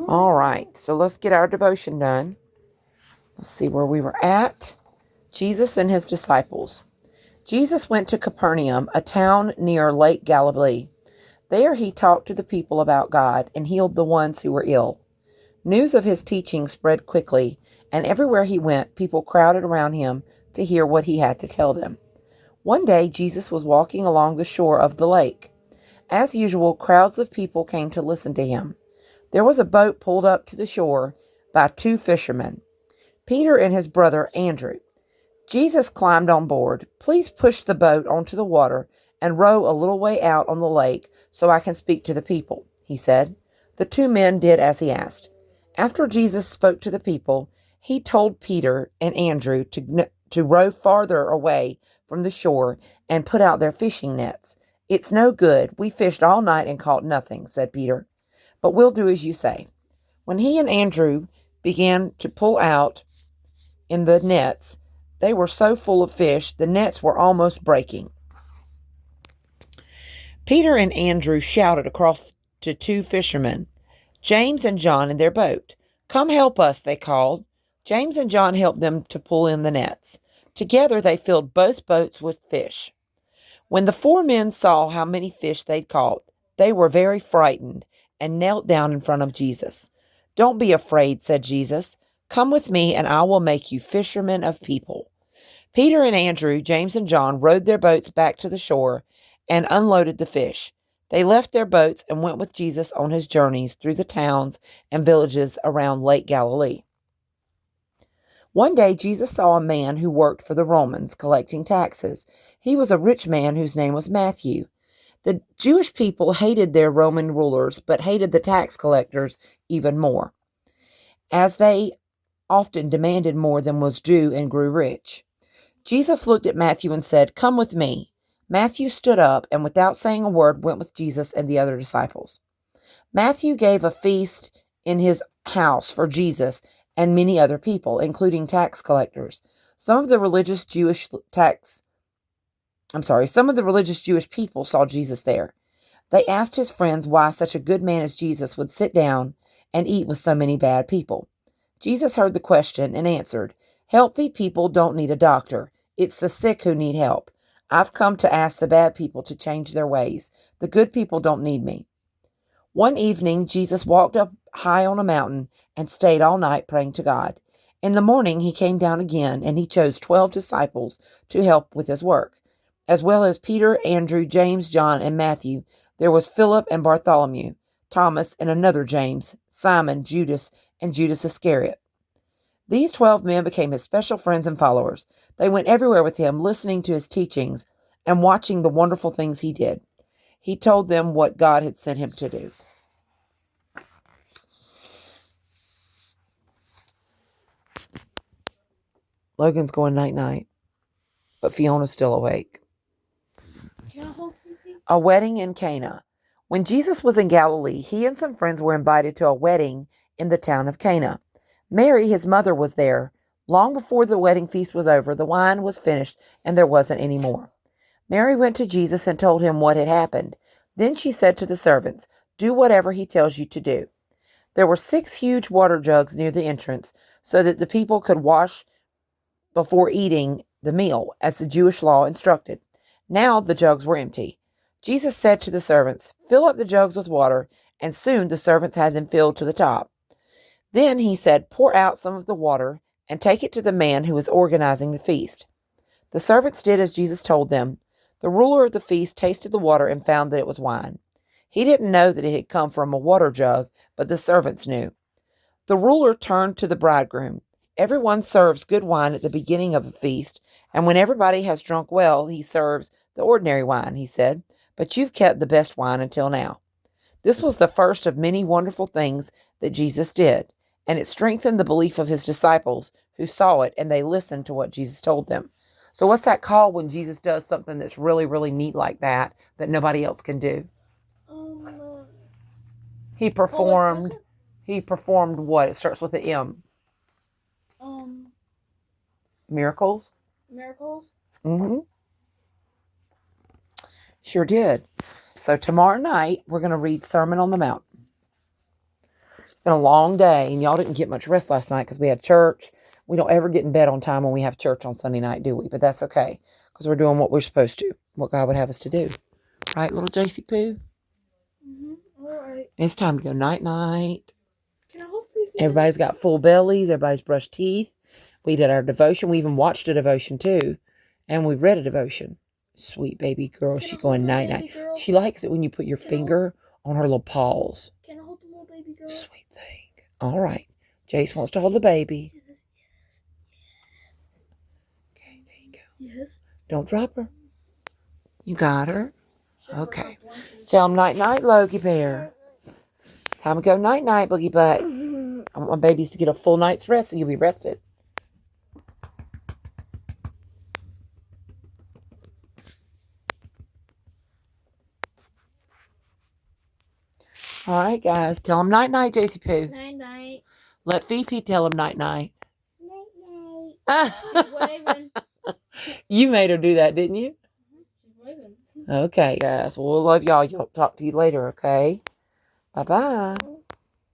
All right, so let's get our devotion done. Let's see where we were at. Jesus and his disciples. Jesus went to Capernaum, a town near Lake Galilee. There he talked to the people about God and healed the ones who were ill. News of his teaching spread quickly, and everywhere he went, people crowded around him to hear what he had to tell them. One day, Jesus was walking along the shore of the lake. As usual, crowds of people came to listen to him. There was a boat pulled up to the shore by two fishermen, Peter and his brother Andrew. Jesus climbed on board. Please push the boat onto the water and row a little way out on the lake so I can speak to the people, he said. The two men did as he asked. After Jesus spoke to the people, he told Peter and Andrew to row farther away from the shore and put out their fishing nets. It's no good. We fished all night and caught nothing, said Peter. But we'll do as you say. When he and Andrew began to pull out in the nets, they were so full of fish, the nets were almost breaking. Peter and Andrew shouted across to two fishermen, James and John, in their boat. Come help us, they called. James and John helped them to pull in the nets. Together they filled both boats with fish. When the four men saw how many fish they'd caught, they were very frightened and knelt down in front of Jesus. Don't be afraid, said Jesus. Come with me and I will make you fishermen of people. Peter and Andrew, James and John rowed their boats back to the shore and unloaded the fish. They left their boats and went with Jesus on his journeys through the towns and villages around Lake Galilee. One day, Jesus saw a man who worked for the Romans collecting taxes. He was a rich man whose name was Matthew. The Jewish people hated their Roman rulers, but hated the tax collectors even more, as they often demanded more than was due and grew rich. Jesus looked at Matthew and said, Come with me. Matthew stood up and without saying a word went with Jesus and the other disciples. Matthew gave a feast in his house for Jesus and many other people, including tax collectors. Some of the religious Jewish people saw Jesus there. They asked his friends why such a good man as Jesus would sit down and eat with so many bad people. Jesus heard the question and answered, Healthy people don't need a doctor. It's the sick who need help. I've come to ask the bad people to change their ways. The good people don't need me. One evening, Jesus walked up high on a mountain and stayed all night praying to God. In the morning, he came down again, and he chose 12 disciples to help with his work. As well as Peter, Andrew, James, John, and Matthew, there was Philip and Bartholomew, Thomas and another James, Simon, Judas, and Judas Iscariot. These 12 men became his special friends and followers. They went everywhere with him, listening to his teachings and watching the wonderful things he did. He told them what God had sent him to do. Logan's going night-night, but Fiona's still awake. A wedding in Cana. When Jesus was in Galilee, he and some friends were invited to a wedding in the town of Cana. Mary, his mother, was there. Long before the wedding feast was over, the wine was finished and there wasn't any more. Mary went to Jesus and told him what had happened. Then she said to the servants, Do whatever he tells you to do. There were 6 huge water jugs near the entrance so that the people could wash before eating the meal, as the Jewish law instructed. Now the jugs were empty. Jesus said to the servants, Fill up the jugs with water, and soon the servants had them filled to the top. Then he said, Pour out some of the water and take it to the man who is organizing the feast. The servants did as Jesus told them. The ruler of the feast tasted the water and found that it was wine. He didn't know that it had come from a water jug, but the servants knew. The ruler turned to the bridegroom. Everyone serves good wine at the beginning of a feast, and when everybody has drunk well, he serves the ordinary wine, he said. But you've kept the best wine until now. This was the first of many wonderful things that Jesus did, and it strengthened the belief of his disciples who saw it and they listened to what Jesus told them. So what's that called when Jesus does something that's really, really neat like that nobody else can do? He performed what? It starts with an M. Miracles? Miracles? Mm-hmm. Sure did. So tomorrow night, we're going to read Sermon on the Mount. It's been a long day, and y'all didn't get much rest last night because we had church. We don't ever get in bed on time when we have church on Sunday night, do we? But that's okay because we're doing what we're supposed to, what God would have us to do. Right, little JC Poo? All right. It's time to go night-night. Can I hopefully... Everybody's got full bellies. Everybody's brushed teeth. We did our devotion. We even watched a devotion, too. And we read a devotion. Sweet baby girl. She's going night-night. She likes it when you put your finger on her little paws. Can I hold the little baby girl? Sweet thing. All right. Jace wants to hold the baby. Yes. Okay, there you go. Yes. Don't drop her. You got her? Okay. Tell him night-night, Logie Bear. Time to go night-night, Boogie Butt. I want my babies to get a full night's rest so you'll be rested. All right, guys. Tell them night-night, JC Poo. Night-night. Let Fifi tell them night-night. Night-night. She's waving. You made her do that, didn't you? She's waving. Okay, guys. Well, we'll love y'all. Y'all talk to you later, okay? Bye-bye.